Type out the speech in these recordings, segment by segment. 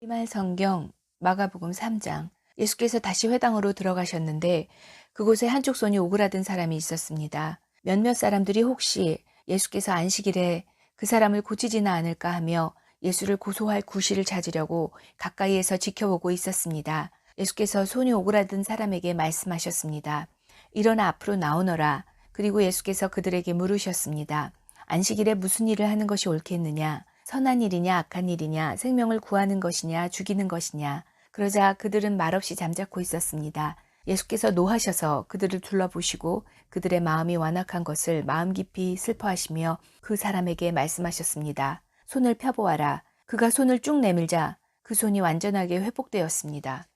말 성경 마가복음 3장. 예수께서 다시 회당으로 들어가셨는데 그곳에 한쪽 손이 오그라든 사람이 있었습니다. 몇몇 사람들이 혹시 예수께서 안식일에 그 사람을 고치지는 않을까 하며 예수를 고소할 구실을 찾으려고 가까이에서 지켜보고 있었습니다. 예수께서 손이 오그라든 사람에게 말씀하셨습니다. 일어나 앞으로 나오너라. 그리고 예수께서 그들에게 물으셨습니다. 안식일에 무슨 일을 하는 것이 옳겠느냐? 선한 일이냐 악한 일이냐, 생명을 구하는 것이냐 죽이는 것이냐. 그러자 그들은 말없이 잠자코 있었습니다. 예수께서 노하셔서 그들을 둘러보시고 그들의 마음이 완악한 것을 마음 깊이 슬퍼하시며 그 사람에게 말씀하셨습니다. 손을 펴보아라. 그가 손을 쭉 내밀자 그 손이 완전하게 회복되었습니다.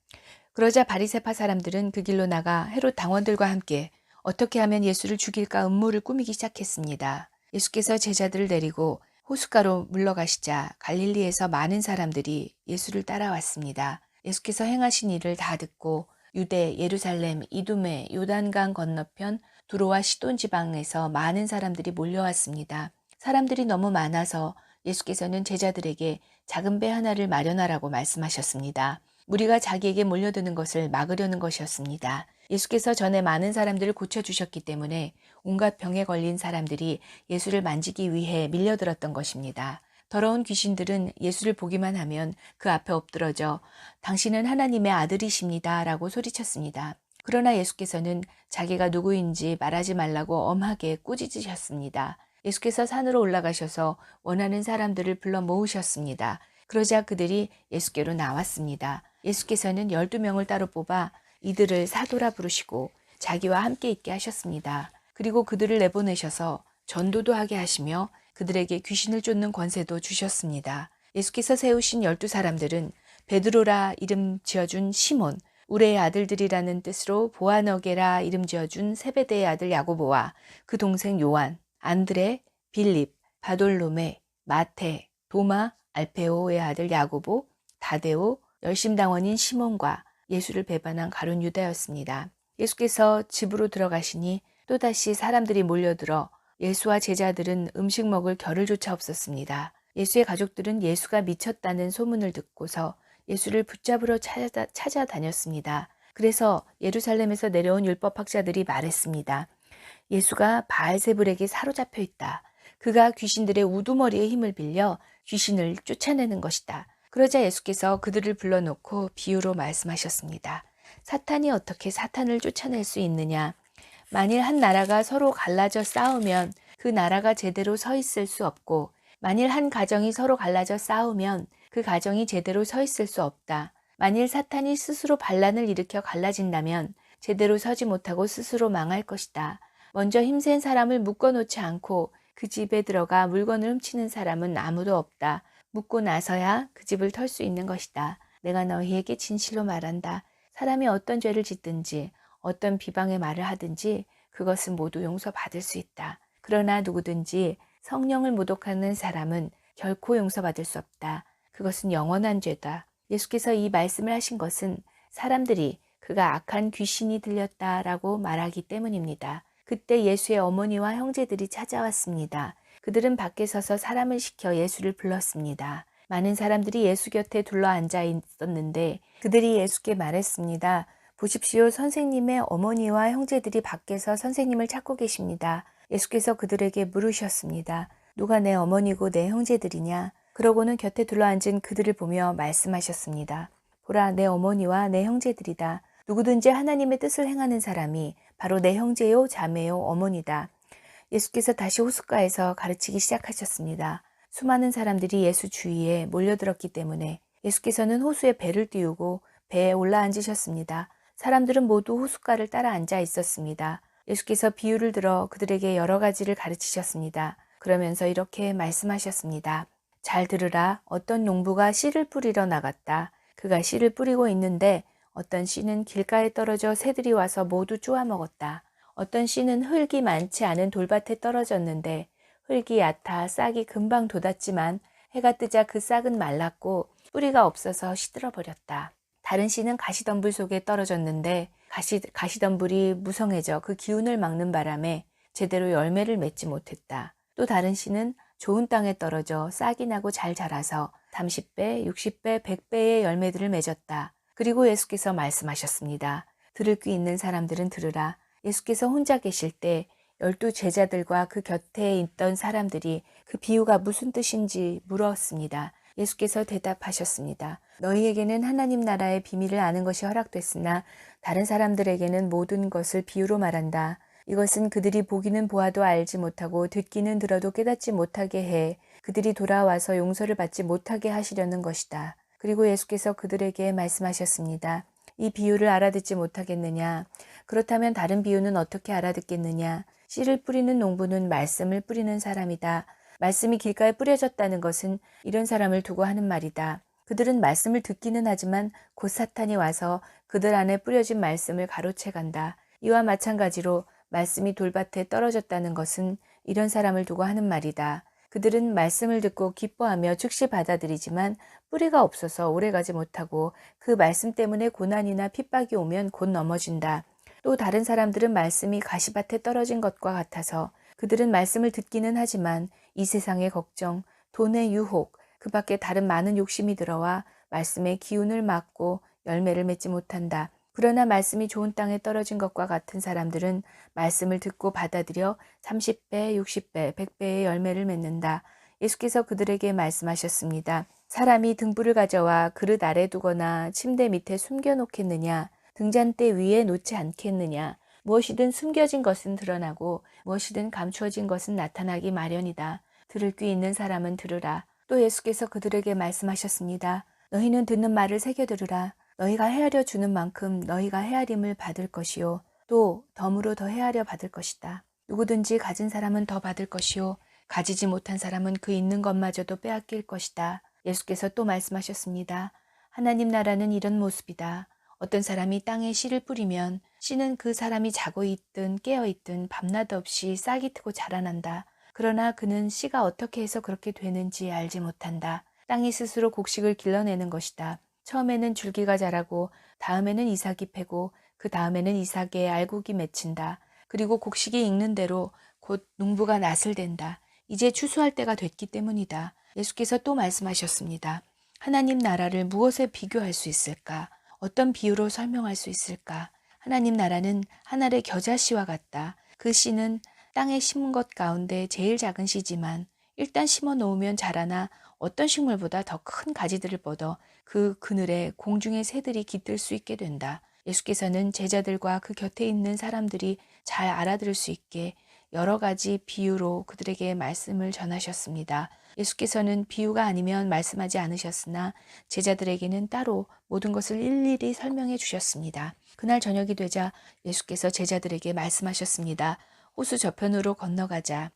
그러자 바리새파 사람들은 그 길로 나가 헤롯 당원들과 함께 어떻게 하면 예수를 죽일까 음모를 꾸미기 시작했습니다. 예수께서 제자들을 데리고 호숫가로 물러가시자 갈릴리에서 많은 사람들이 예수를 따라왔습니다. 예수께서 행하신 일을 다 듣고 유대, 예루살렘, 이두메, 요단강 건너편 두로와 시돈 지방에서 많은 사람들이 몰려왔습니다. 사람들이 너무 많아서 예수께서는 제자들에게 작은 배 하나를 마련하라고 말씀하셨습니다. 무리가 자기에게 몰려드는 것을 막으려는 것이었습니다. 예수께서 전에 많은 사람들을 고쳐주셨기 때문에 온갖 병에 걸린 사람들이 예수를 만지기 위해 밀려들었던 것입니다. 더러운 귀신들은 예수를 보기만 하면 그 앞에 엎드러져 당신은 하나님의 아들이십니다 라고 소리쳤습니다. 그러나 예수께서는 자기가 누구인지 말하지 말라고 엄하게 꾸짖으셨습니다. 예수께서 산으로 올라가셔서 원하는 사람들을 불러 모으셨습니다. 그러자 그들이 예수께로 나왔습니다. 예수께서는 12명을 따로 뽑아 이들을 사도라 부르시고 자기와 함께 있게 하셨습니다. 그리고 그들을 내보내셔서 전도도 하게 하시며 그들에게 귀신을 쫓는 권세도 주셨습니다. 예수께서 세우신 12사람들은 베드로라 이름 지어준 시몬, 우레의 아들들이라는 뜻으로 보아너게라 이름 지어준 세베대의 아들 야고보와 그 동생 요한, 안드레, 빌립, 바돌로메, 마테, 도마, 알페오의 아들 야고보, 다데오, 열심당원인 시몬과 예수를 배반한 가룟 유다였습니다. 예수께서 집으로 들어가시니 또다시 사람들이 몰려들어 예수와 제자들은 음식 먹을 겨를조차 없었습니다. 예수의 가족들은 예수가 미쳤다는 소문을 듣고서 예수를 붙잡으러 찾아다녔습니다. 그래서 예루살렘에서 내려온 율법학자들이 말했습니다. 예수가 바알세불에게 사로잡혀 있다. 그가 귀신들의 우두머리의 힘을 빌려 귀신을 쫓아내는 것이다. 그러자 예수께서 그들을 불러놓고 비유로 말씀하셨습니다. 사탄이 어떻게 사탄을 쫓아낼 수 있느냐? 만일 한 나라가 서로 갈라져 싸우면 그 나라가 제대로 서 있을 수 없고 만일 한 가정이 서로 갈라져 싸우면 그 가정이 제대로 서 있을 수 없다. 만일 사탄이 스스로 반란을 일으켜 갈라진다면 제대로 서지 못하고 스스로 망할 것이다. 먼저 힘센 사람을 묶어놓지 않고 그 집에 들어가 물건을 훔치는 사람은 아무도 없다. 묻고 나서야 그 집을 털 수 있는 것이다. 내가 너희에게 진실로 말한다. 사람이 어떤 죄를 짓든지 어떤 비방의 말을 하든지 그것은 모두 용서받을 수 있다. 그러나 누구든지 성령을 모독하는 사람은 결코 용서받을 수 없다. 그것은 영원한 죄다. 예수께서 이 말씀을 하신 것은 사람들이 그가 악한 귀신이 들렸다라고 말하기 때문입니다. 그때 예수의 어머니와 형제들이 찾아왔습니다. 그들은 밖에 서서 사람을 시켜 예수를 불렀습니다. 많은 사람들이 예수 곁에 둘러앉아 있었는데 그들이 예수께 말했습니다. 보십시오, 선생님의 어머니와 형제들이 밖에서 선생님을 찾고 계십니다. 예수께서 그들에게 물으셨습니다. 누가 내 어머니고 내 형제들이냐? 그러고는 곁에 둘러앉은 그들을 보며 말씀하셨습니다. 보라, 내 어머니와 내 형제들이다. 누구든지 하나님의 뜻을 행하는 사람이 바로 내 형제요, 자매요, 어머니다. 예수께서 다시 호숫가에서 가르치기 시작하셨습니다. 수많은 사람들이 예수 주위에 몰려들었기 때문에 예수께서는 호수에 배를 띄우고 배에 올라앉으셨습니다. 사람들은 모두 호숫가를 따라 앉아 있었습니다. 예수께서 비유를 들어 그들에게 여러 가지를 가르치셨습니다. 그러면서 이렇게 말씀하셨습니다. 잘 들으라. 어떤 농부가 씨를 뿌리러 나갔다. 그가 씨를 뿌리고 있는데 어떤 씨는 길가에 떨어져 새들이 와서 모두 쪼아 먹었다. 어떤 씨는 흙이 많지 않은 돌밭에 떨어졌는데 흙이 얕아 싹이 금방 돋았지만 해가 뜨자 그 싹은 말랐고 뿌리가 없어서 시들어 버렸다. 다른 씨는 가시덤불 속에 떨어졌는데 가시덤불이 무성해져 그 기운을 막는 바람에 제대로 열매를 맺지 못했다. 또 다른 씨는 좋은 땅에 떨어져 싹이 나고 잘 자라서 30배, 60배, 100배의 열매들을 맺었다. 그리고 예수께서 말씀하셨습니다. 들을 귀 있는 사람들은 들으라. 예수께서 혼자 계실 때 12 제자들과 그 곁에 있던 사람들이 그 비유가 무슨 뜻인지 물었습니다. 예수께서 대답하셨습니다. 너희에게는 하나님 나라의 비밀을 아는 것이 허락됐으나 다른 사람들에게는 모든 것을 비유로 말한다. 이것은 그들이 보기는 보아도 알지 못하고 듣기는 들어도 깨닫지 못하게 해 그들이 돌아와서 용서를 받지 못하게 하시려는 것이다. 그리고 예수께서 그들에게 말씀하셨습니다. 이 비유를 알아듣지 못하겠느냐? 그렇다면 다른 비유는 어떻게 알아듣겠느냐? 씨를 뿌리는 농부는 말씀을 뿌리는 사람이다. 말씀이 길가에 뿌려졌다는 것은 이런 사람을 두고 하는 말이다. 그들은 말씀을 듣기는 하지만 곧 사탄이 와서 그들 안에 뿌려진 말씀을 가로채 간다. 이와 마찬가지로 말씀이 돌밭에 떨어졌다는 것은 이런 사람을 두고 하는 말이다. 그들은 말씀을 듣고 기뻐하며 즉시 받아들이지만 뿌리가 없어서 오래가지 못하고 그 말씀 때문에 고난이나 핍박이 오면 곧 넘어진다. 또 다른 사람들은 말씀이 가시밭에 떨어진 것과 같아서 그들은 말씀을 듣기는 하지만 이 세상의 걱정, 돈의 유혹, 그 밖에 다른 많은 욕심이 들어와 말씀의 기운을 막고 열매를 맺지 못한다. 그러나 말씀이 좋은 땅에 떨어진 것과 같은 사람들은 말씀을 듣고 받아들여 30배, 60배, 100배의 열매를 맺는다. 예수께서 그들에게 말씀하셨습니다. 사람이 등불을 가져와 그릇 아래 두거나 침대 밑에 숨겨놓겠느냐? 등잔대 위에 놓지 않겠느냐? 무엇이든 숨겨진 것은 드러나고 무엇이든 감추어진 것은 나타나기 마련이다. 들을 귀 있는 사람은 들으라. 또 예수께서 그들에게 말씀하셨습니다. 너희는 듣는 말을 새겨 들으라. 너희가 헤아려 주는 만큼 너희가 헤아림을 받을 것이요. 또 덤으로 더 헤아려 받을 것이다. 누구든지 가진 사람은 더 받을 것이요. 가지지 못한 사람은 그 있는 것마저도 빼앗길 것이다. 예수께서 또 말씀하셨습니다. 하나님 나라는 이런 모습이다. 어떤 사람이 땅에 씨를 뿌리면 씨는 그 사람이 자고 있든 깨어 있든 밤낮 없이 싹이 트고 자라난다. 그러나 그는 씨가 어떻게 해서 그렇게 되는지 알지 못한다. 땅이 스스로 곡식을 길러내는 것이다. 처음에는 줄기가 자라고 다음에는 이삭이 패고 그 다음에는 이삭에 알곡이 맺힌다. 그리고 곡식이 익는 대로 곧 농부가 낫을 댄다. 이제 추수할 때가 됐기 때문이다. 예수께서 또 말씀하셨습니다. 하나님 나라를 무엇에 비교할 수 있을까? 어떤 비유로 설명할 수 있을까? 하나님 나라는 한 알의 겨자씨와 같다. 그 씨는 땅에 심은 것 가운데 제일 작은 씨지만 일단 심어 놓으면 자라나 어떤 식물보다 더 큰 가지들을 뻗어 그 그늘에 공중의 새들이 깃들 수 있게 된다. 예수께서는 제자들과 그 곁에 있는 사람들이 잘 알아들을 수 있게 여러 가지 비유로 그들에게 말씀을 전하셨습니다. 예수께서는 비유가 아니면 말씀하지 않으셨으나 제자들에게는 따로 모든 것을 일일이 설명해 주셨습니다. 그날 저녁이 되자 예수께서 제자들에게 말씀하셨습니다. 호수 저편으로 건너가자.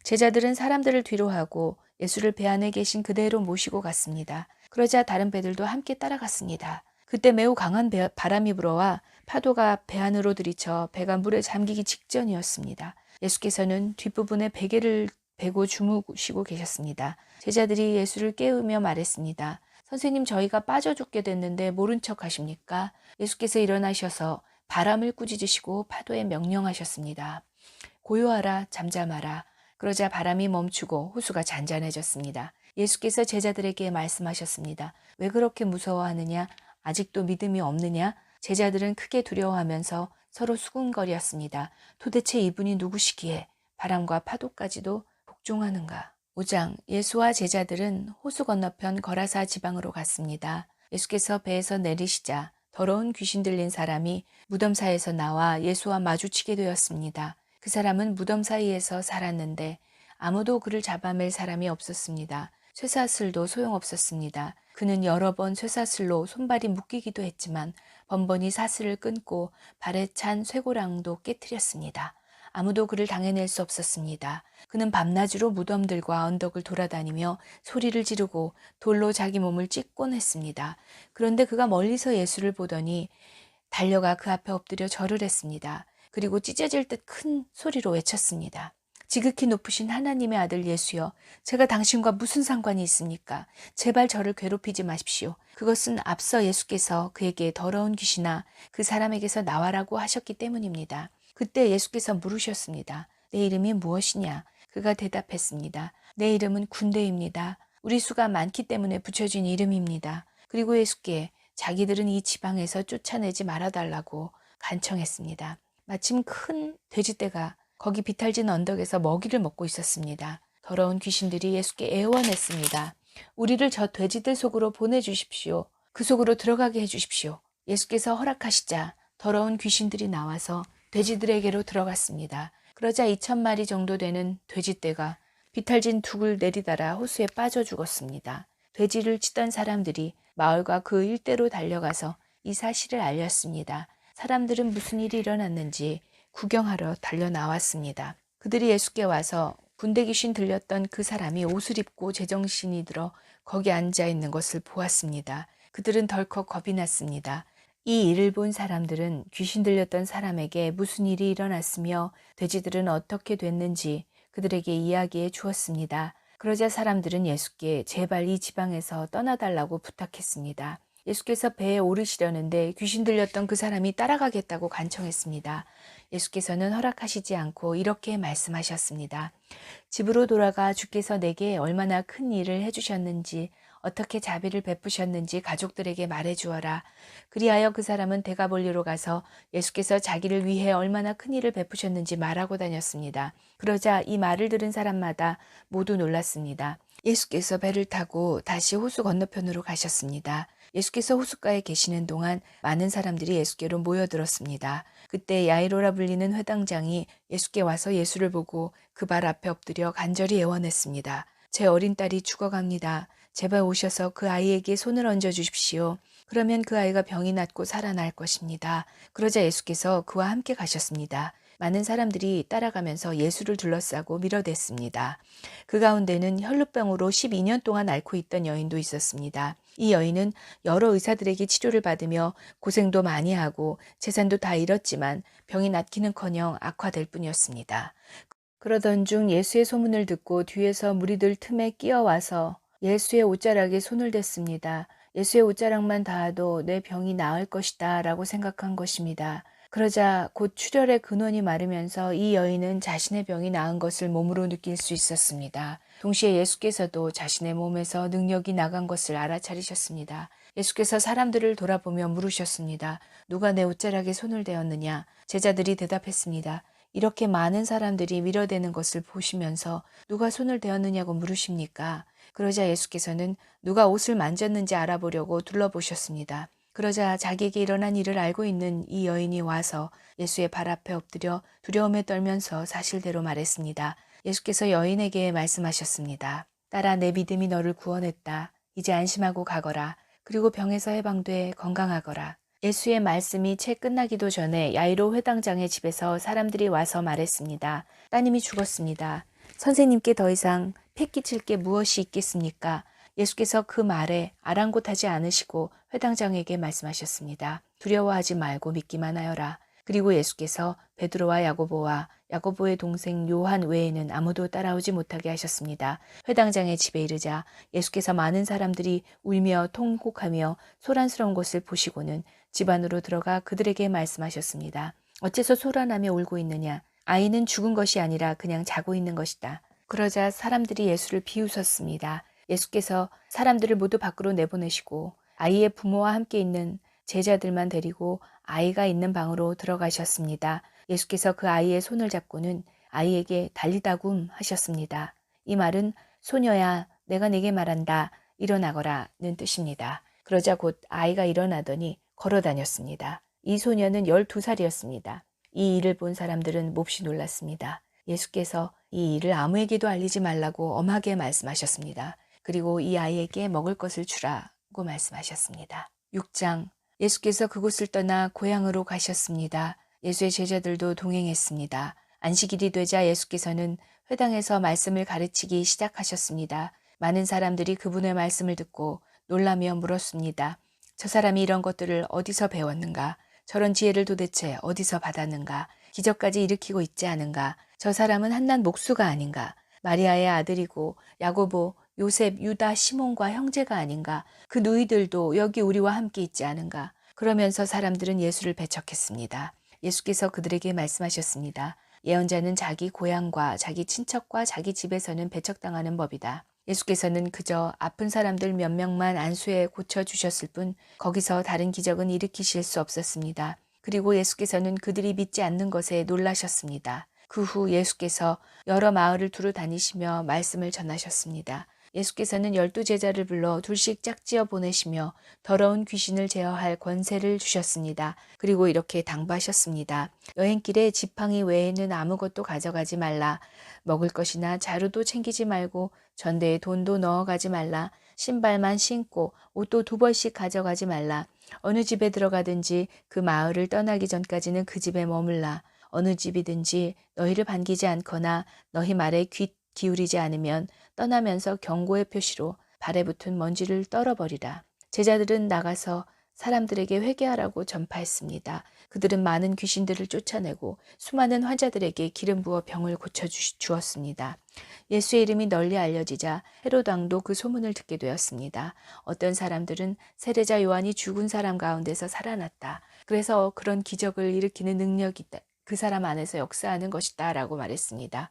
제자들은 사람들을 뒤로하고 예수를 배 안에 계신 그대로 모시고 갔습니다. 그러자 다른 배들도 함께 따라갔습니다. 그때 매우 강한 바람이 불어와 파도가 배 안으로 들이쳐 배가 물에 잠기기 직전이었습니다. 예수께서는 뒷부분에 베개를 베고 주무시고 계셨습니다. 제자들이 예수를 깨우며 말했습니다. 선생님, 저희가 빠져 죽게 됐는데 모른 척 하십니까? 예수께서 일어나셔서 바람을 꾸짖으시고 파도에 명령하셨습니다. 고요하라, 잠잠하라. 그러자 바람이 멈추고 호수가 잔잔해졌습니다. 예수께서 제자들에게 말씀하셨습니다. 왜 그렇게 무서워하느냐? 아직도 믿음이 없느냐? 제자들은 크게 두려워하면서 서로 수군거렸습니다. 도대체 이분이 누구시기에 바람과 파도까지도 복종하는가? 5장, 예수와 제자들은 호수 건너편 거라사 지방으로 갔습니다. 예수께서 배에서 내리시자 더러운 귀신 들린 사람이 무덤 사이에서 나와 예수와 마주치게 되었습니다. 그 사람은 무덤 사이에서 살았는데 아무도 그를 잡아맬 사람이 없었습니다. 쇠사슬도 소용없었습니다. 그는 여러 번 쇠사슬로 손발이 묶이기도 했지만 번번이 사슬을 끊고 발에 찬 쇠고랑도 깨뜨렸습니다. 아무도 그를 당해낼 수 없었습니다. 그는 밤낮으로 무덤들과 언덕을 돌아다니며 소리를 지르고 돌로 자기 몸을 찢곤 했습니다. 그런데 그가 멀리서 예수를 보더니 달려가 그 앞에 엎드려 절을 했습니다. 그리고 찢어질 듯 큰 소리로 외쳤습니다. 지극히 높으신 하나님의 아들 예수여, 제가 당신과 무슨 상관이 있습니까? 제발 저를 괴롭히지 마십시오. 그것은 앞서 예수께서 그에게 더러운 귀신아 그 사람에게서 나와라고 하셨기 때문입니다. 그때 예수께서 물으셨습니다. 내 이름이 무엇이냐? 그가 대답했습니다. 내 이름은 군대입니다. 우리 수가 많기 때문에 붙여진 이름입니다. 그리고 예수께 자기들은 이 지방에서 쫓아내지 말아달라고 간청했습니다. 마침 큰 돼지떼가 거기 비탈진 언덕에서 먹이를 먹고 있었습니다. 더러운 귀신들이 예수께 애원했습니다. 우리를 저 돼지들 속으로 보내주십시오. 그 속으로 들어가게 해주십시오. 예수께서 허락하시자 더러운 귀신들이 나와서 돼지들에게로 들어갔습니다. 그러자 2,000마리 정도 되는 돼지떼가 비탈진 둑을 내리달아 호수에 빠져 죽었습니다. 돼지를 치던 사람들이 마을과 그 일대로 달려가서 이 사실을 알렸습니다. 사람들은 무슨 일이 일어났는지 구경하러 달려나왔습니다. 그들이 예수께 와서 군대 귀신 들렸던 그 사람이 옷을 입고 제정신이 들어 거기 앉아 있는 것을 보았습니다. 그들은 덜컥 겁이 났습니다. 이 일을 본 사람들은 귀신 들렸던 사람에게 무슨 일이 일어났으며 돼지들은 어떻게 됐는지 그들에게 이야기해 주었습니다. 그러자 사람들은 예수께 제발 이 지방에서 떠나달라고 부탁했습니다. 예수께서 배에 오르시려는데 귀신 들렸던 그 사람이 따라가겠다고 간청했습니다. 예수께서는 허락하시지 않고 이렇게 말씀하셨습니다. 집으로 돌아가 주께서 내게 얼마나 큰 일을 해주셨는지 어떻게 자비를 베푸셨는지 가족들에게 말해주어라. 그리하여 그 사람은 데가볼리로 가서 예수께서 자기를 위해 얼마나 큰 일을 베푸셨는지 말하고 다녔습니다. 그러자 이 말을 들은 사람마다 모두 놀랐습니다. 예수께서 배를 타고 다시 호수 건너편으로 가셨습니다. 예수께서 호숫가에 계시는 동안 많은 사람들이 예수께로 모여들었습니다. 그때 야이로라 불리는 회당장이 예수께 와서 예수를 보고 그 발 앞에 엎드려 간절히 애원했습니다. 제 어린 딸이 죽어갑니다. 제발 오셔서 그 아이에게 손을 얹어 주십시오. 그러면 그 아이가 병이 낫고 살아날 것입니다. 그러자 예수께서 그와 함께 가셨습니다. 많은 사람들이 따라가면서 예수를 둘러싸고 밀어댔습니다. 그 가운데는 혈루병으로 12년 동안 앓고 있던 여인도 있었습니다. 이 여인은 여러 의사들에게 치료를 받으며 고생도 많이 하고 재산도 다 잃었지만 병이 낫기는커녕 악화될 뿐이었습니다. 그러던 중 예수의 소문을 듣고 뒤에서 무리들 틈에 끼어와서 예수의 옷자락에 손을 댔습니다. 예수의 옷자락만 닿아도 내 병이 나을 것이다 라고 생각한 것입니다. 그러자 곧 출혈의 근원이 마르면서 이 여인은 자신의 병이 나은 것을 몸으로 느낄 수 있었습니다. 동시에 예수께서도 자신의 몸에서 능력이 나간 것을 알아차리셨습니다. 예수께서 사람들을 돌아보며 물으셨습니다. 누가 내 옷자락에 손을 대었느냐? 제자들이 대답했습니다. 이렇게 많은 사람들이 밀어대는 것을 보시면서 누가 손을 대었느냐고 물으십니까? 그러자 예수께서는 누가 옷을 만졌는지 알아보려고 둘러보셨습니다. 그러자 자기에게 일어난 일을 알고 있는 이 여인이 와서 예수의 발 앞에 엎드려 두려움에 떨면서 사실대로 말했습니다. 예수께서 여인에게 말씀하셨습니다. 딸아, 내 믿음이 너를 구원했다. 이제 안심하고 가거라. 그리고 병에서 해방돼 건강하거라. 예수의 말씀이 채 끝나기도 전에 야이로 회당장의 집에서 사람들이 와서 말했습니다. 따님이 죽었습니다. 선생님께 더 이상 패끼칠 게 무엇이 있겠습니까? 예수께서 그 말에 아랑곳하지 않으시고 회당장에게 말씀하셨습니다. 두려워하지 말고 믿기만 하여라. 그리고 예수께서 베드로와 야고보와 야고보의 동생 요한 외에는 아무도 따라오지 못하게 하셨습니다. 회당장의 집에 이르자 예수께서 많은 사람들이 울며 통곡하며 소란스러운 것을 보시고는 집 안으로 들어가 그들에게 말씀하셨습니다. 어째서 소란하며 울고 있느냐? 아이는 죽은 것이 아니라 그냥 자고 있는 것이다. 그러자 사람들이 예수를 비웃었습니다. 예수께서 사람들을 모두 밖으로 내보내시고 아이의 부모와 함께 있는 제자들만 데리고 아이가 있는 방으로 들어가셨습니다. 예수께서 그 아이의 손을 잡고는 아이에게 달리다굼 하셨습니다. 이 말은 소녀야 내가 네게 말한다 일어나거라는 뜻입니다. 그러자 곧 아이가 일어나더니 걸어 다녔습니다. 이 소녀는 12살이었습니다. 이 일을 본 사람들은 몹시 놀랐습니다. 예수께서 이 일을 아무에게도 알리지 말라고 엄하게 말씀하셨습니다. 그리고 이 아이에게 먹을 것을 주라고 말씀하셨습니다. 6장 예수께서 그곳을 떠나 고향으로 가셨습니다. 예수의 제자들도 동행했습니다. 안식일이 되자 예수께서는 회당에서 말씀을 가르치기 시작하셨습니다. 많은 사람들이 그분의 말씀을 듣고 놀라며 물었습니다. 저 사람이 이런 것들을 어디서 배웠는가? 저런 지혜를 도대체 어디서 받았는가? 기적까지 일으키고 있지 않은가? 저 사람은 한낱 목수가 아닌가? 마리아의 아들이고 야고보, 요셉, 유다, 시몬과 형제가 아닌가? 그 누이들도 여기 우리와 함께 있지 않은가? 그러면서 사람들은 예수를 배척했습니다. 예수께서 그들에게 말씀하셨습니다. 예언자는 자기 고향과 자기 친척과 자기 집에서는 배척당하는 법이다. 예수께서는 그저 아픈 사람들 몇 명만 안수해 고쳐주셨을 뿐 거기서 다른 기적은 일으키실 수 없었습니다. 그리고 예수께서는 그들이 믿지 않는 것에 놀라셨습니다. 그 후 예수께서 여러 마을을 두루 다니시며 말씀을 전하셨습니다. 예수께서는 12제자를 불러 둘씩 짝지어 보내시며 더러운 귀신을 제어할 권세를 주셨습니다. 그리고 이렇게 당부하셨습니다. 여행길에 지팡이 외에는 아무것도 가져가지 말라. 먹을 것이나 자루도 챙기지 말고 전대에 돈도 넣어가지 말라. 신발만 신고 옷도 2벌씩 가져가지 말라. 어느 집에 들어가든지 그 마을을 떠나기 전까지는 그 집에 머물라. 어느 집이든지 너희를 반기지 않거나 너희 말에 귀 기울이지 않으면 떠나면서 경고의 표시로 발에 붙은 먼지를 떨어버리라. 제자들은 나가서 사람들에게 회개하라고 전파했습니다. 그들은 많은 귀신들을 쫓아내고 수많은 환자들에게 기름 부어 병을 고쳐주었습니다. 예수의 이름이 널리 알려지자 헤롯 왕도 그 소문을 듣게 되었습니다. 어떤 사람들은 세례자 요한이 죽은 사람 가운데서 살아났다. 그래서 그런 기적을 일으키는 능력이 있다. 그 사람 안에서 역사하는 것이다 라고 말했습니다.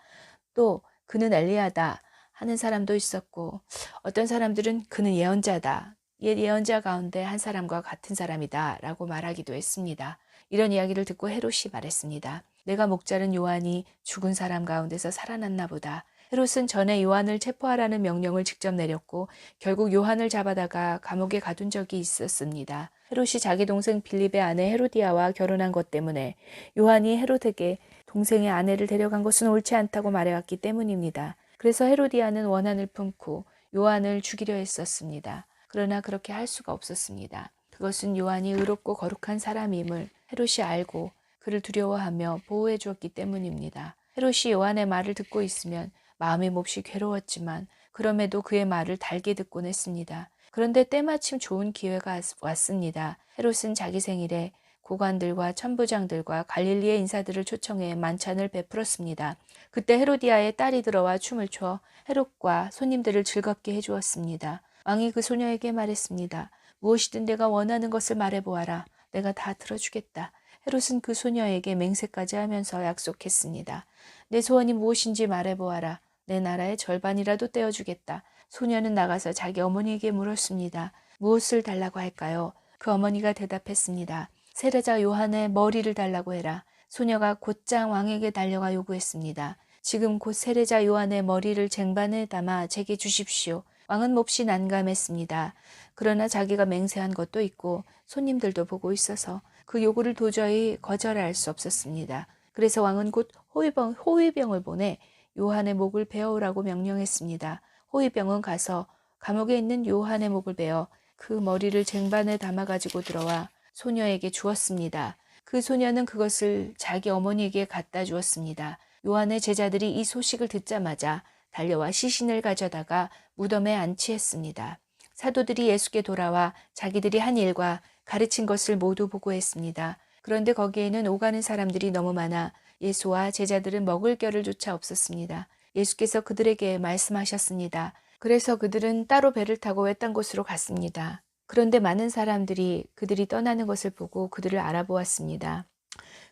또 그는 엘리야다 하는 사람도 있었고 어떤 사람들은 그는 예언자다. 옛 예언자 가운데 한 사람과 같은 사람이다 라고 말하기도 했습니다. 이런 이야기를 듣고 헤롯이 말했습니다. 내가 목자른 요한이 죽은 사람 가운데서 살아났나 보다. 헤롯은 전에 요한을 체포하라는 명령을 직접 내렸고 결국 요한을 잡아다가 감옥에 가둔 적이 있었습니다. 헤롯이 자기 동생 빌립의 아내 헤로디아와 결혼한 것 때문에 요한이 헤롯에게 동생의 아내를 데려간 것은 옳지 않다고 말해왔기 때문입니다. 그래서 헤로디아는 원한을 품고 요한을 죽이려 했었습니다. 그러나 그렇게 할 수가 없었습니다. 그것은 요한이 의롭고 거룩한 사람임을 헤롯이 알고 그를 두려워하며 보호해 주었기 때문입니다. 헤롯이 요한의 말을 듣고 있으면 마음이 몹시 괴로웠지만 그럼에도 그의 말을 달게 듣곤 했습니다. 그런데 때마침 좋은 기회가 왔습니다. 헤롯은 자기 생일에 고관들과 천부장들과 갈릴리의 인사들을 초청해 만찬을 베풀었습니다. 그때 헤로디아의 딸이 들어와 춤을 춰 헤롯과 손님들을 즐겁게 해주었습니다. 왕이 그 소녀에게 말했습니다. 무엇이든 내가 원하는 것을 말해보아라. 내가 다 들어주겠다. 헤롯은 그 소녀에게 맹세까지 하면서 약속했습니다. 내 소원이 무엇인지 말해보아라. 내 나라의 절반이라도 떼어주겠다. 소녀는 나가서 자기 어머니에게 물었습니다. 무엇을 달라고 할까요? 그 어머니가 대답했습니다. 세례자 요한의 머리를 달라고 해라. 소녀가 곧장 왕에게 달려가 요구했습니다. 지금 곧 세례자 요한의 머리를 쟁반에 담아 제게 주십시오. 왕은 몹시 난감했습니다. 그러나 자기가 맹세한 것도 있고 손님들도 보고 있어서 그 요구를 도저히 거절할 수 없었습니다. 그래서 왕은 곧 호위병을 보내 요한의 목을 베어오라고 명령했습니다. 호위병은 가서 감옥에 있는 요한의 목을 베어 그 머리를 쟁반에 담아가지고 들어와 소녀에게 주었습니다. 그 소녀는 그것을 자기 어머니에게 갖다 주었습니다. 요한의 제자들이 이 소식을 듣자마자 달려와 시신을 가져다가 무덤에 안치했습니다. 사도들이 예수께 돌아와 자기들이 한 일과 가르친 것을 모두 보고했습니다. 그런데 거기에는 오가는 사람들이 너무 많아 예수와 제자들은 먹을 겨를 조차 없었습니다. 예수께서 그들에게 말씀하셨습니다. 그래서 그들은 따로 배를 타고 외딴 곳으로 갔습니다. 그런데 많은 사람들이 그들이 떠나는 것을 보고 그들을 알아보았습니다.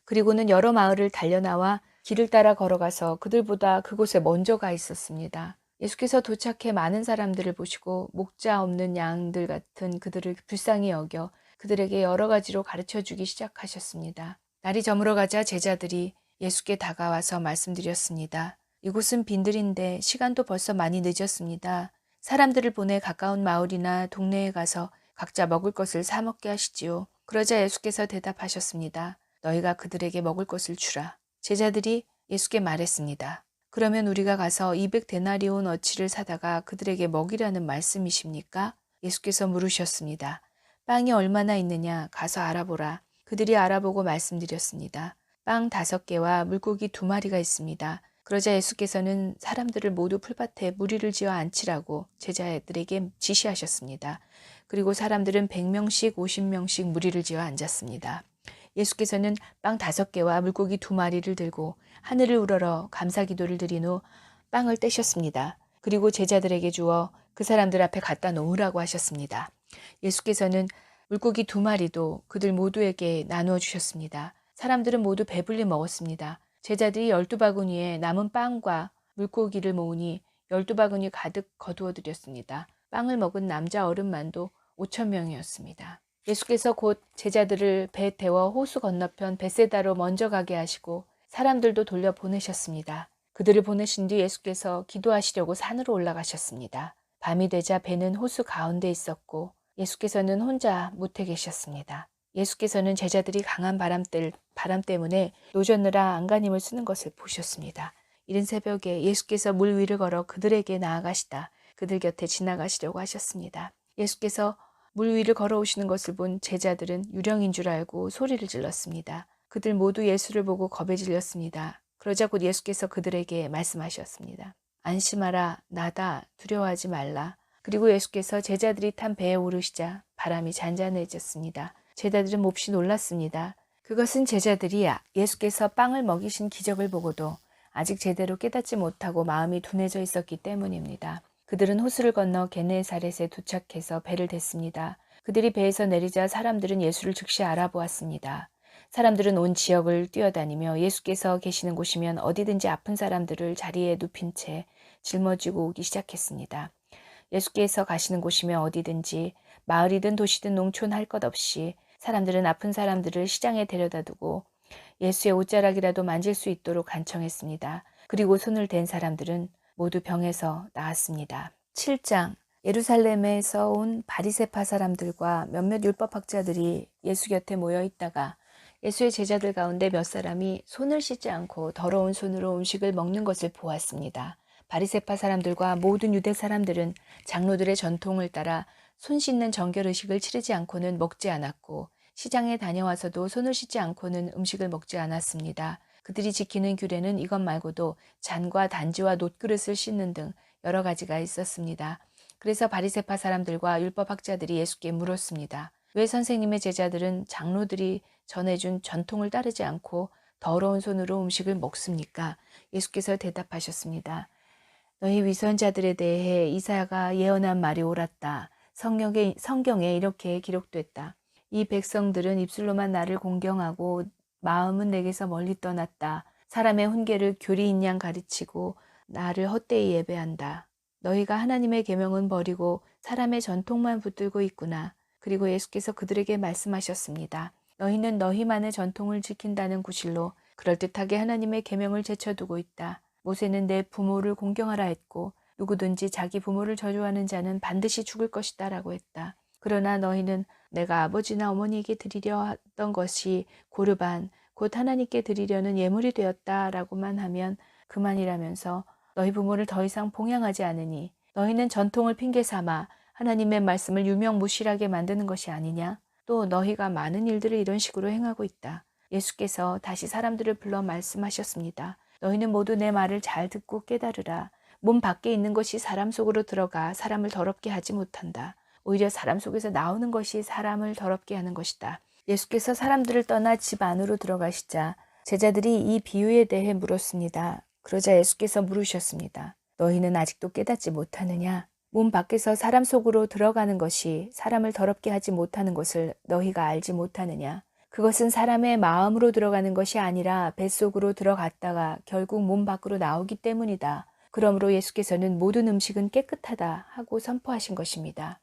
그리고는 여러 마을을 달려나와 길을 따라 걸어가서 그들보다 그곳에 먼저 가 있었습니다. 예수께서 도착해 많은 사람들을 보시고 목자 없는 양들 같은 그들을 불쌍히 여겨 그들에게 여러 가지로 가르쳐 주기 시작하셨습니다. 날이 저물어 가자 제자들이 예수께 다가와서 말씀드렸습니다. 이곳은 빈들인데 시간도 벌써 많이 늦었습니다. 사람들을 보내 가까운 마을이나 동네에 가서 각자 먹을 것을 사 먹게 하시지요. 그러자 예수께서 대답하셨습니다. 너희가 그들에게 먹을 것을 주라. 제자들이 예수께 말했습니다. 그러면 우리가 가서 200데나리온 어치를 사다가 그들에게 먹이라는 말씀이십니까? 예수께서 물으셨습니다. 빵이 얼마나 있느냐 가서 알아보라. 그들이 알아보고 말씀드렸습니다. 빵 5개와 물고기 2마리가 있습니다. 그러자 예수께서는 사람들을 모두 풀밭에 무리를 지어 앉히라고 제자들에게 지시하셨습니다. 그리고 사람들은 100명씩 50명씩 무리를 지어 앉았습니다. 예수께서는 빵 5개와 물고기 2마리를 들고 하늘을 우러러 감사기도를 드린 후 빵을 떼셨습니다. 그리고 제자들에게 주어 그 사람들 앞에 갖다 놓으라고 하셨습니다. 예수께서는 물고기 2마리도 그들 모두에게 나누어 주셨습니다. 사람들은 모두 배불리 먹었습니다. 제자들이 12바구니에 남은 빵과 물고기를 모으니 12바구니 가득 거두어 드렸습니다. 빵을 먹은 남자 어른만도 5천 명이었습니다. 예수께서 곧 제자들을 배 태워 호수 건너편 벳세다로 먼저 가게 하시고 사람들도 돌려 보내셨습니다. 그들을 보내신 뒤 예수께서 기도하시려고 산으로 올라가셨습니다. 밤이 되자 배는 호수 가운데 있었고 예수께서는 혼자 못해 계셨습니다. 예수께서는 제자들이 강한 바람 때문에 노젓느라 안간힘을 쓰는 것을 보셨습니다. 이른 새벽에 예수께서 물 위를 걸어 그들에게 나아가시다 그들 곁에 지나가시려고 하셨습니다. 예수께서 물 위를 걸어오시는 것을 본 제자들은 유령인 줄 알고 소리를 질렀습니다. 그들 모두 예수를 보고 겁에 질렸습니다. 그러자 곧 예수께서 그들에게 말씀하셨습니다. 안심하라, 나다, 두려워하지 말라. 그리고 예수께서 제자들이 탄 배에 오르시자 바람이 잔잔해졌습니다. 제자들은 몹시 놀랐습니다. 그것은 제자들이 예수께서 빵을 먹이신 기적을 보고도 아직 제대로 깨닫지 못하고 마음이 둔해져 있었기 때문입니다. 그들은 호수를 건너 게네사렛에 도착해서 배를 댔습니다. 그들이 배에서 내리자 사람들은 예수를 즉시 알아보았습니다. 사람들은 온 지역을 뛰어다니며 예수께서 계시는 곳이면 어디든지 아픈 사람들을 자리에 눕힌 채 짊어지고 오기 시작했습니다. 예수께서 가시는 곳이면 어디든지 마을이든 도시든 농촌 할 것 없이 사람들은 아픈 사람들을 시장에 데려다 두고 예수의 옷자락이라도 만질 수 있도록 간청했습니다. 그리고 손을 댄 사람들은 모두 병에서 나았습니다. 7장 예루살렘에서 온 바리새파 사람들과 몇몇 율법학자들이 예수 곁에 모여 있다가 예수의 제자들 가운데 몇 사람이 손을 씻지 않고 더러운 손으로 음식을 먹는 것을 보았습니다. 바리새파 사람들과 모든 유대 사람들은 장로들의 전통을 따라 손 씻는 정결의식을 치르지 않고는 먹지 않았고 시장에 다녀와서도 손을 씻지 않고는 음식을 먹지 않았습니다. 그들이 지키는 규례는 이것 말고도 잔과 단지와 놋그릇을 씻는 등 여러 가지가 있었습니다. 그래서 바리새파 사람들과 율법학자들이 예수께 물었습니다. 왜 선생님의 제자들은 장로들이 전해준 전통을 따르지 않고 더러운 손으로 음식을 먹습니까? 예수께서 대답하셨습니다. 너희 위선자들에 대해 이사야가 예언한 말이 옳았다. 성경에 이렇게 기록됐다. 이 백성들은 입술로만 나를 공경하고 마음은 내게서 멀리 떠났다. 사람의 훈계를 교리인 양 가르치고 나를 헛되이 예배한다. 너희가 하나님의 계명은 버리고 사람의 전통만 붙들고 있구나. 그리고 예수께서 그들에게 말씀하셨습니다. 너희는 너희만의 전통을 지킨다는 구실로 그럴듯하게 하나님의 계명을 제쳐두고 있다. 모세는 내 부모를 공경하라 했고 누구든지 자기 부모를 저주하는 자는 반드시 죽을 것이다 라고 했다. 그러나 너희는 내가 아버지나 어머니에게 드리려 하던 것이 고르반 곧 하나님께 드리려는 예물이 되었다 라고만 하면 그만이라면서 너희 부모를 더 이상 봉양하지 않으니 너희는 전통을 핑계 삼아 하나님의 말씀을 유명무실하게 만드는 것이 아니냐? 또 너희가 많은 일들을 이런 식으로 행하고 있다. 예수께서 다시 사람들을 불러 말씀하셨습니다. 너희는 모두 내 말을 잘 듣고 깨달으라. 몸 밖에 있는 것이 사람 속으로 들어가 사람을 더럽게 하지 못한다. 오히려 사람 속에서 나오는 것이 사람을 더럽게 하는 것이다. 예수께서 사람들을 떠나 집 안으로 들어가시자 제자들이 이 비유에 대해 물었습니다. 그러자 예수께서 물으셨습니다. 너희는 아직도 깨닫지 못하느냐? 몸 밖에서 사람 속으로 들어가는 것이 사람을 더럽게 하지 못하는 것을 너희가 알지 못하느냐? 그것은 사람의 마음으로 들어가는 것이 아니라 뱃속으로 들어갔다가 결국 몸 밖으로 나오기 때문이다. 그러므로 예수께서는 모든 음식은 깨끗하다 하고 선포하신 것입니다.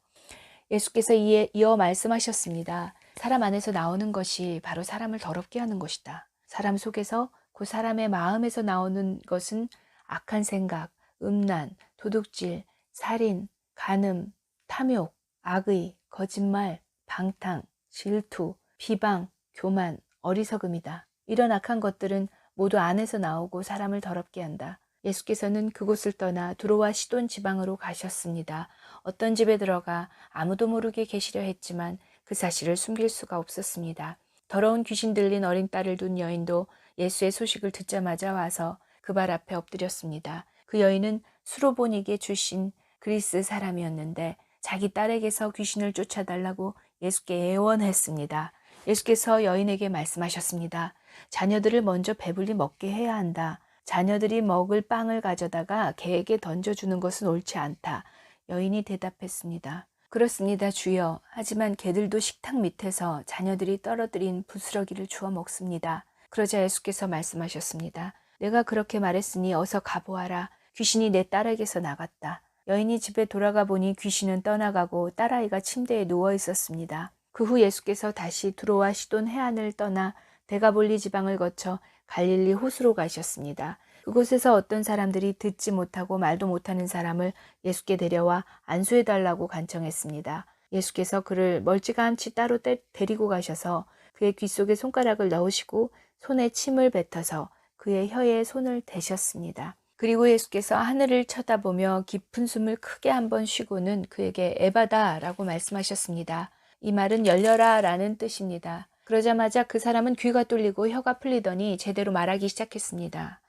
예수께서 이어 말씀하셨습니다. 사람 안에서 나오는 것이 바로 사람을 더럽게 하는 것이다. 사람 속에서 그 사람의 마음에서 나오는 것은 악한 생각, 음란, 도둑질, 살인, 간음, 탐욕, 악의, 거짓말, 방탕, 질투, 비방, 교만, 어리석음이다. 이런 악한 것들은 모두 안에서 나오고 사람을 더럽게 한다. 예수께서는 그곳을 떠나 두로와 시돈 지방으로 가셨습니다. 어떤 집에 들어가 아무도 모르게 계시려 했지만 그 사실을 숨길 수가 없었습니다. 더러운 귀신 들린 어린 딸을 둔 여인도 예수의 소식을 듣자마자 와서 그 발 앞에 엎드렸습니다. 그 여인은 수로보니게 출신 그리스 사람이었는데 자기 딸에게서 귀신을 쫓아달라고 예수께 애원했습니다. 예수께서 여인에게 말씀하셨습니다. 자녀들을 먼저 배불리 먹게 해야 한다. 자녀들이 먹을 빵을 가져다가 개에게 던져주는 것은 옳지 않다. 여인이 대답했습니다. 그렇습니다, 주여. 하지만 개들도 식탁 밑에서 자녀들이 떨어뜨린 부스러기를 주워 먹습니다. 그러자 예수께서 말씀하셨습니다. 내가 그렇게 말했으니 어서 가보아라. 귀신이 내 딸에게서 나갔다. 여인이 집에 돌아가 보니 귀신은 떠나가고 딸아이가 침대에 누워 있었습니다. 그 후 예수께서 다시 두로와 시돈 해안을 떠나 데가볼리 지방을 거쳐 갈릴리 호수로 가셨습니다. 그곳에서 어떤 사람들이 듣지 못하고 말도 못하는 사람을 예수께 데려와 안수해달라고 간청했습니다. 예수께서 그를 멀찌감치 따로 데리고 가셔서 그의 귀 속에 손가락을 넣으시고 손에 침을 뱉어서 그의 혀에 손을 대셨습니다. 그리고 예수께서 하늘을 쳐다보며 깊은 숨을 크게 한번 쉬고는 그에게 에바다라고 말씀하셨습니다. 이 말은 열려라 라는 뜻입니다. 그러자마자 그 사람은 귀가 뚫리고 혀가 풀리더니 제대로 말하기 시작했습니다.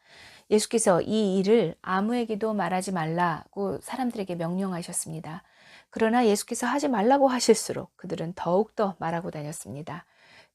예수께서 이 일을 아무에게도 말하지 말라고 사람들에게 명령하셨습니다. 그러나 예수께서 하지 말라고 하실수록 그들은 더욱더 말하고 다녔습니다.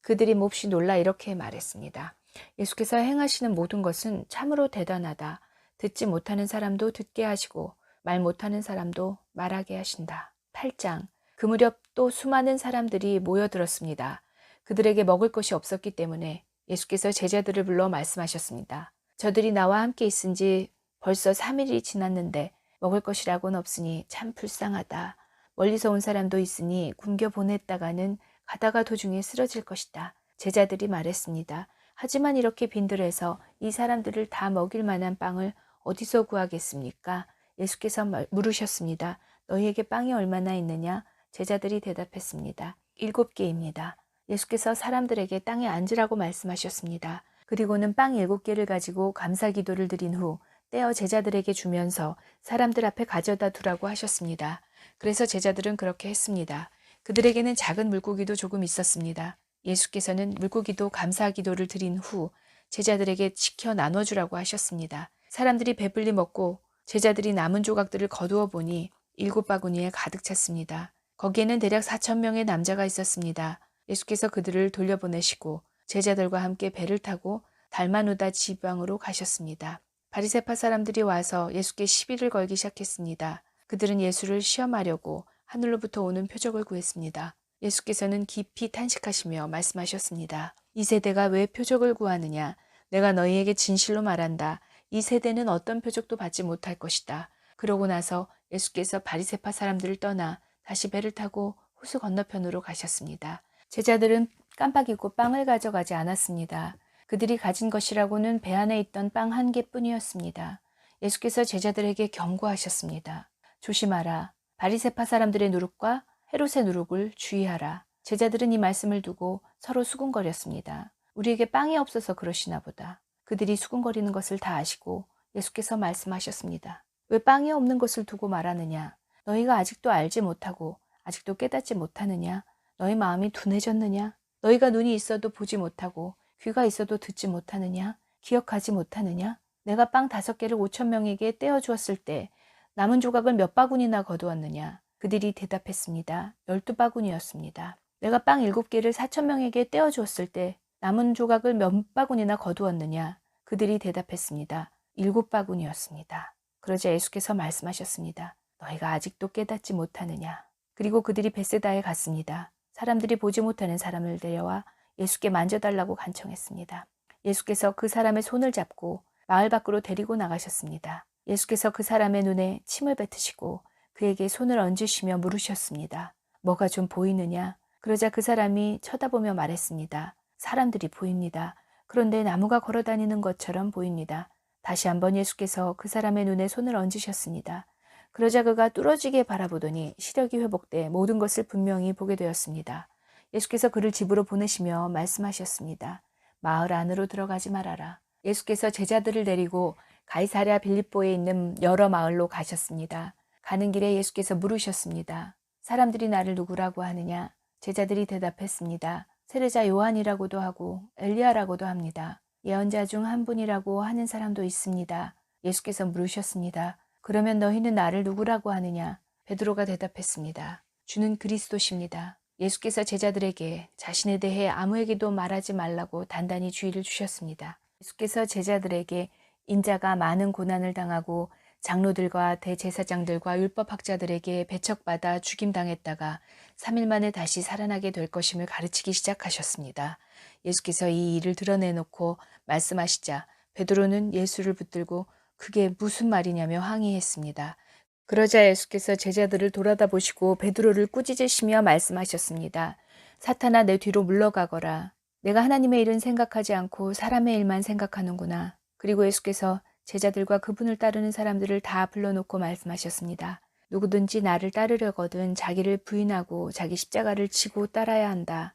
그들이 몹시 놀라 이렇게 말했습니다. 예수께서 행하시는 모든 것은 참으로 대단하다. 듣지 못하는 사람도 듣게 하시고 말 못하는 사람도 말하게 하신다. 8장. 그 무렵 또 수많은 사람들이 모여들었습니다. 그들에게 먹을 것이 없었기 때문에 예수께서 제자들을 불러 말씀하셨습니다. 저들이 나와 함께 있은 지 벌써 3일이 지났는데 먹을 것이라고는 없으니 참 불쌍하다. 멀리서 온 사람도 있으니 굶겨 보냈다가는 가다가 도중에 쓰러질 것이다. 제자들이 말했습니다. 하지만 이렇게 빈들에서 이 사람들을 다 먹일 만한 빵을 어디서 구하겠습니까? 예수께서 물으셨습니다. 너희에게 빵이 얼마나 있느냐? 제자들이 대답했습니다. 7개입니다. 예수께서 사람들에게 땅에 앉으라고 말씀하셨습니다. 그리고는 빵 7개를 가지고 감사 기도를 드린 후 떼어 제자들에게 주면서 사람들 앞에 가져다 두라고 하셨습니다. 그래서 제자들은 그렇게 했습니다. 그들에게는 작은 물고기도 조금 있었습니다. 예수께서는 물고기도 감사 기도를 드린 후 제자들에게 지켜 나눠주라고 하셨습니다. 사람들이 배불리 먹고 제자들이 남은 조각들을 거두어 보니 7바구니에 가득 찼습니다. 거기에는 대략 4,000명의 남자가 있었습니다. 예수께서 그들을 돌려보내시고 제자들과 함께 배를 타고 달마누다 지방으로 가셨습니다. 바리새파 사람들이 와서 예수께 시비를 걸기 시작했습니다. 그들은 예수를 시험하려고 하늘로부터 오는 표적을 구했습니다. 예수께서는 깊이 탄식하시며 말씀하셨습니다. 이 세대가 왜 표적을 구하느냐? 내가 너희에게 진실로 말한다. 이 세대는 어떤 표적도 받지 못할 것이다. 그러고 나서 예수께서 바리새파 사람들을 떠나 다시 배를 타고 호수 건너편으로 가셨습니다. 제자들은 깜빡 잊고 빵을 가져가지 않았습니다. 그들이 가진 것이라고는 배 안에 있던 빵 1개뿐이었습니다. 예수께서 제자들에게 경고하셨습니다. 조심하라. 바리새파 사람들의 누룩과 헤롯의 누룩을 주의하라. 제자들은 이 말씀을 두고 서로 수군거렸습니다. 우리에게 빵이 없어서 그러시나 보다. 그들이 수군거리는 것을 다 아시고 예수께서 말씀하셨습니다. 왜 빵이 없는 것을 두고 말하느냐? 너희가 아직도 알지 못하고 아직도 깨닫지 못하느냐? 너희 마음이 둔해졌느냐? 너희가 눈이 있어도 보지 못하고 귀가 있어도 듣지 못하느냐? 기억하지 못하느냐? 내가 빵 5개를 5,000명에게 떼어주었을 때 남은 조각을 몇 바구니나 거두었느냐? 그들이 대답했습니다. 12바구니였습니다. 내가 빵 7개를 4,000명에게 떼어주었을 때 남은 조각을 몇 바구니나 거두었느냐? 그들이 대답했습니다. 7바구니였습니다. 그러자 예수께서 말씀하셨습니다. 너희가 아직도 깨닫지 못하느냐? 그리고 그들이 벳세다에 갔습니다. 사람들이 보지 못하는 사람을 데려와 예수께 만져달라고 간청했습니다. 예수께서 그 사람의 손을 잡고 마을 밖으로 데리고 나가셨습니다. 예수께서 그 사람의 눈에 침을 뱉으시고 그에게 손을 얹으시며 물으셨습니다. 뭐가 좀 보이느냐? 그러자 그 사람이 쳐다보며 말했습니다. 사람들이 보입니다. 그런데 나무가 걸어다니는 것처럼 보입니다. 다시 한번 예수께서 그 사람의 눈에 손을 얹으셨습니다. 그러자 그가 뚫어지게 바라보더니 시력이 회복돼 모든 것을 분명히 보게 되었습니다. 예수께서 그를 집으로 보내시며 말씀하셨습니다. 마을 안으로 들어가지 말아라. 예수께서 제자들을 데리고 가이사랴 빌립보에 있는 여러 마을로 가셨습니다. 가는 길에 예수께서 물으셨습니다. 사람들이 나를 누구라고 하느냐? 제자들이 대답했습니다. 세례자 요한이라고도 하고 엘리야라고도 합니다. 예언자 중 한 분이라고 하는 사람도 있습니다. 예수께서 물으셨습니다. 그러면 너희는 나를 누구라고 하느냐? 베드로가 대답했습니다. 주는 그리스도십니다. 예수께서 제자들에게 자신에 대해 아무에게도 말하지 말라고 단단히 주의를 주셨습니다. 예수께서 제자들에게 인자가 많은 고난을 당하고 장로들과 대제사장들과 율법학자들에게 배척받아 죽임당했다가 3일 만에 다시 살아나게 될 것임을 가르치기 시작하셨습니다. 예수께서 이 일을 드러내놓고 말씀하시자 베드로는 예수를 붙들고 그게 무슨 말이냐며 항의했습니다. 그러자 예수께서 제자들을 돌아다보시고 베드로를 꾸짖으시며 말씀하셨습니다. 사탄아, 내 뒤로 물러가거라. 내가 하나님의 일은 생각하지 않고 사람의 일만 생각하는구나. 그리고 예수께서 제자들과 그분을 따르는 사람들을 다 불러놓고 말씀하셨습니다. 누구든지 나를 따르려거든 자기를 부인하고 자기 십자가를 지고 따라야 한다.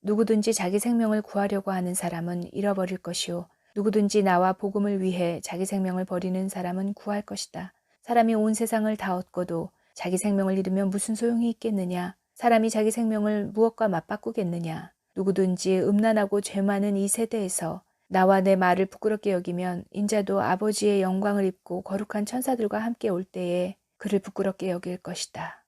누구든지 자기 생명을 구하려고 하는 사람은 잃어버릴 것이요. 누구든지 나와 복음을 위해 자기 생명을 버리는 사람은 구할 것이다. 사람이 온 세상을 다 얻고도 자기 생명을 잃으면 무슨 소용이 있겠느냐? 사람이 자기 생명을 무엇과 맞바꾸겠느냐? 누구든지 음란하고 죄 많은 이 세대에서 나와 내 말을 부끄럽게 여기면 인자도 아버지의 영광을 입고 거룩한 천사들과 함께 올 때에 그를 부끄럽게 여길 것이다.